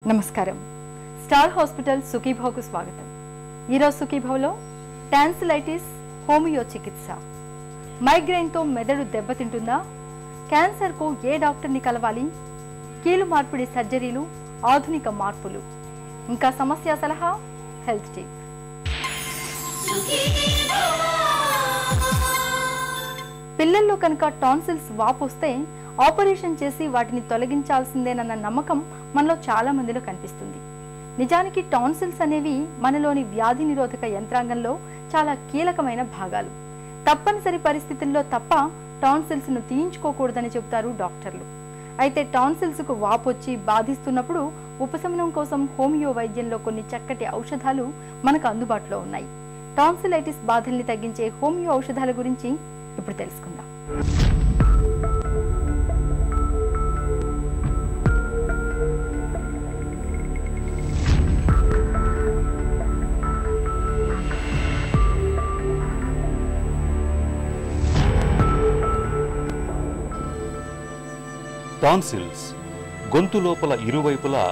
నమస్కారం. Star hospital సుఖీభావ్కు స్వాగతం. ఈరోజు సుఖీభావ్లో టాన్సిలైటిస్ హోమియో చికిత్స. మైగ్రేన్తో మెదడు దెబ్బతింటుందా? క్యాన్సర్కు ఏ డాక్టర్ని కలవాలి? కీలు మార్పిడి సర్జరీలు, ఆధునిక మార్పులు, ఇంకా సమస్య సలహా, హెల్త్ టిప్. పిల్లల్లో కనుక టాన్సిల్స్ వాపు వస్తే ఆపరేషన్ చేసి వాటిని తొలగించాల్సిందేనన్న నమ్మకం మనలో చాలా మందిలో కనిపిస్తుంది. నిజానికి టాన్సిల్స్ అనేవి మనలోని వ్యాధి నిరోధక యంత్రాంగంలో చాలా కీలకమైన భాగాలు. తప్పనిసరి పరిస్థితుల్లో తప్ప టాన్సిల్స్ ను తీయించుకోకూడదని చెబుతారు డాక్టర్లు. అయితే టాన్సిల్స్ కు వాపొచ్చి బాధిస్తున్నప్పుడు ఉపశమనం కోసం హోమియో వైద్యంలో కొన్ని చక్కటి ఔషధాలు మనకు అందుబాటులో ఉన్నాయి. టాన్సిలైటిస్ బాధల్ని తగ్గించే హోమియో ఔషధాల గురించి ఇప్పుడు తెలుసుకుందాం. టాన్సిల్స్ గొంతు లోపల ఇరువైపులా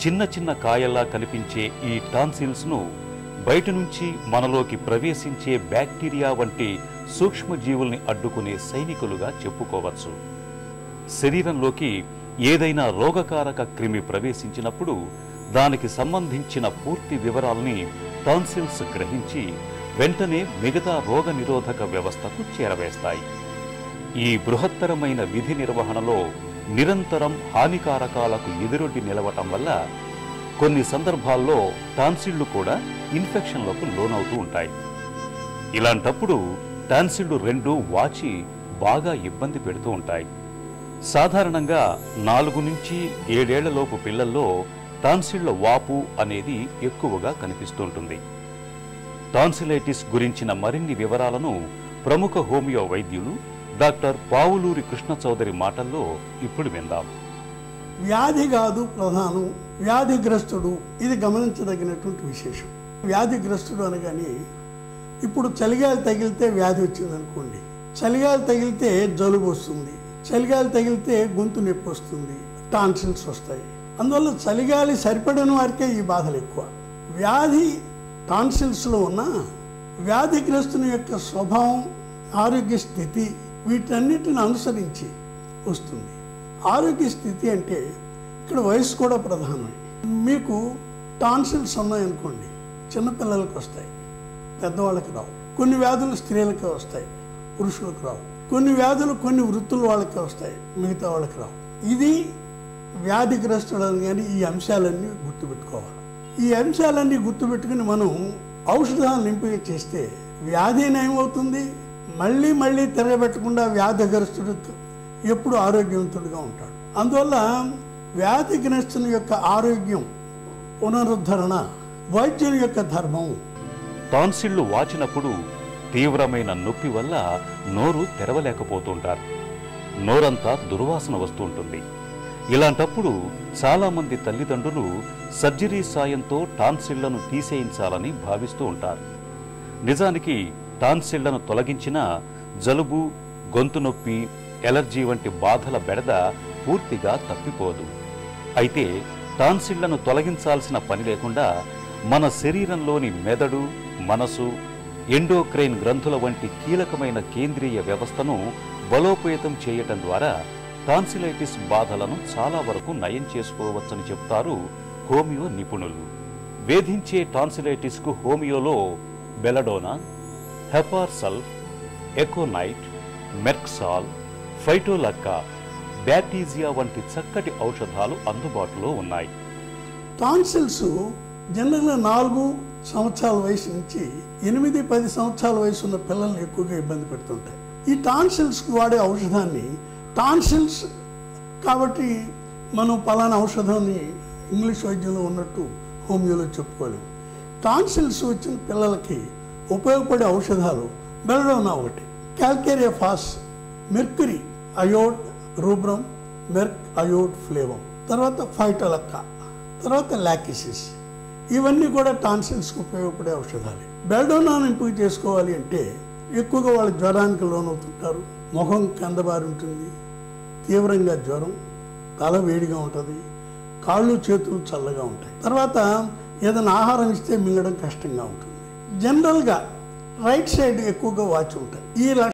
చిన్న చిన్న కాయల్లా కనిపించే ఈ టాన్సిల్స్ ను బయట నుంచి మనలోకి ప్రవేశించే బ్యాక్టీరియా వంటి సూక్ష్మజీవుల్ని అడ్డుకునే సైనికులుగా చెప్పుకోవచ్చు. శరీరంలోకి ఏదైనా రోగకారక క్రిమి ప్రవేశించినప్పుడు దానికి సంబంధించిన పూర్తి వివరాల్ని టాన్సిల్స్ గ్రహించి వెంటనే మిగతా రోగ నిరోధక వ్యవస్థకు చేరవేస్తాయి. ఈ బృహత్తరమైన విధి నిర్వహణలో నిరంతరం హానికారకాలకు ఎదురొడ్డి నిలవటం వల్ల కొన్ని సందర్భాల్లో టాన్సిళ్లు కూడా ఇన్ఫెక్షన్లకు లోనవుతూ ఉంటాయి. ఇలాంటప్పుడు టాన్సిళ్లు రెండూ వాచి బాగా ఇబ్బంది పెడుతూ ఉంటాయి. సాధారణంగా 4 నుంచి 7 ఏళ్లలోపు పిల్లల్లో టాన్సిళ్ల వాపు అనేది ఎక్కువగా కనిపిస్తుంటుంది. టాన్సిలైటిస్ గురించిన మరిన్ని వివరాలను ప్రముఖ హోమియో వైద్యులు డాక్టర్ పావులూరి కృష్ణ చౌదరి మాటల్లో ఇప్పుడు విందాం. వ్యాధి కాదు ప్రధానం, వ్యాధిగ్రస్తుడు. ఇది గమనించదగినటువంటి విశేషం. వ్యాధిగ్రస్తుడు అనగానే ఇప్పుడు చలిగాలి తగిలితే వ్యాధి వచ్చింది అనుకోండి, చలిగాలి తగిలితే జలుబు వస్తుంది, చలిగాలి తగిలితే గొంతు నొప్పి వస్తుంది, టాన్సిల్స్ వస్తాయి. అందువల్ల చలిగాలి సరిపడిన వారికే ఈ బాధలు ఎక్కువ. వ్యాధి టాన్సిల్స్లో ఉన్న వ్యాధిగ్రస్తుని యొక్క స్వభావం, ఆరోగ్య స్థితి వీటన్నిటిని అనుసరించి వస్తుంది. ఆరోగ్య స్థితి అంటే ఇక్కడ వయసు కూడా ప్రధానమే. మీకు టాన్సిల్స్ ఉన్నాయనుకోండి, చిన్నపిల్లలకు వస్తాయి, పెద్దవాళ్ళకి రావు. కొన్ని వ్యాధులు స్త్రీలకే వస్తాయి, పురుషులకు రావు. కొన్ని వ్యాధులు కొన్ని వృత్తుల వాళ్ళకే వస్తాయి, మిగతా వాళ్ళకి రావు. ఇది వ్యాధిగ్రస్తుడు కానీ ఈ అంశాలన్నీ గుర్తుపెట్టుకోవాలి. ఈ అంశాలన్నీ గుర్తుపెట్టుకుని మనం ఔషధాలను ఎంపిక చేస్తే వ్యాధి నయమవుతుంది. మళ్ళీ మళ్ళీ తిరగబెట్టకుండా వ్యాధిగ్రస్తుడు ఎప్పుడు ఆరోగ్యవంతుడిగా ఉంటాడు. అందువల్ల వ్యాధిగ్రస్తుని యొక్క ఆరోగ్యం పునరుద్ధరణ వైద్యుని యొక్క ధర్మం. టాన్సిళ్లు వాచినప్పుడు తీవ్రమైన నొప్పి వల్ల నోరు తెరవలేకపోతుంటారు. నోరంతా దుర్వాసన వస్తుంటుంది. ఇలాంటప్పుడు చాలామంది తల్లిదండ్రులు సర్జరీ సాయంతో టాన్సిళ్లను తీసేయించాలని భావిస్తూ ఉంటారు. నిజానికి టాన్సిళ్లను తొలగించినా జలుబు, గొంతు నొప్పి, ఎలర్జీ వంటి బాధల బెడద పూర్తిగా తప్పిపోదు. అయితే టాన్సిళ్లను తొలగించాల్సిన పని లేకుండా మన శరీరంలోని మెదడు, మనసు, ఎండోక్రైన్ గ్రంథుల వంటి కీలకమైన కేంద్రీయ వ్యవస్థను బలోపేతం చేయటం ద్వారా టాన్సిలైటిస్ బాధలను చాలా వరకు నయం చేసుకోవచ్చని చెప్తారు హోమియో నిపుణులు. వేధించే టాన్సిలైటిస్కు హోమియోలో బెలడోనా, హెపార్సల్ఫ్, ఎకోనైట్, మెర్క్సాల్, ఫైటోలక్కా, బ్యాటీజియా వంటి చక్కటి ఔషధాలు అందుబాటులో ఉన్నాయి. టాన్సిల్స్ జనరల్గా 4 సంవత్సరాల వయసు నుంచి 8-10 సంవత్సరాల వయసు ఉన్న పిల్లల్ని ఎక్కువగా ఇబ్బంది పెడుతుంటాయి. ఈ టాన్సిల్స్కి వాడే ఔషధాన్ని టాన్సిల్స్ కాబట్టి మనం పలానా ఔషధాన్ని ఇంగ్లీష్ వైద్యంలో ఉన్నట్టు హోమియోలో చెప్పుకోలేము. టాన్సిల్స్ వచ్చిన పిల్లలకి ఉపయోగపడే ఔషధాలు బెలడోనా ఒకటి, క్యాల్కేరియా ఫాస్, మెర్క్యూరీ అయోడ్ రూబ్రమ్, మెర్క్ అయోడ్ ఫ్లేవం, తర్వాత ఫైటోలక్కా, తర్వాత లాకిసిస్. ఇవన్నీ కూడా టాన్సిల్స్కి ఉపయోగపడే ఔషధాలు. బెలడోనాను ఎంపిక చేసుకోవాలి అంటే ఎక్కువగా వాళ్ళు జ్వరానికి లోనవుతుంటారు. ముఖం కందబారి ఉంటుంది, తీవ్రంగా జ్వరం, తల వేడిగా ఉంటుంది, కాళ్ళు చేతులు చల్లగా ఉంటాయి. తర్వాత ఏదైనా ఆహారం ఇస్తే మింగడం కష్టంగా ఉంటుంది. జనరల్గా రైట్ సైడ్ ఎక్కువగా వాచి ఉంటాయి. ఈ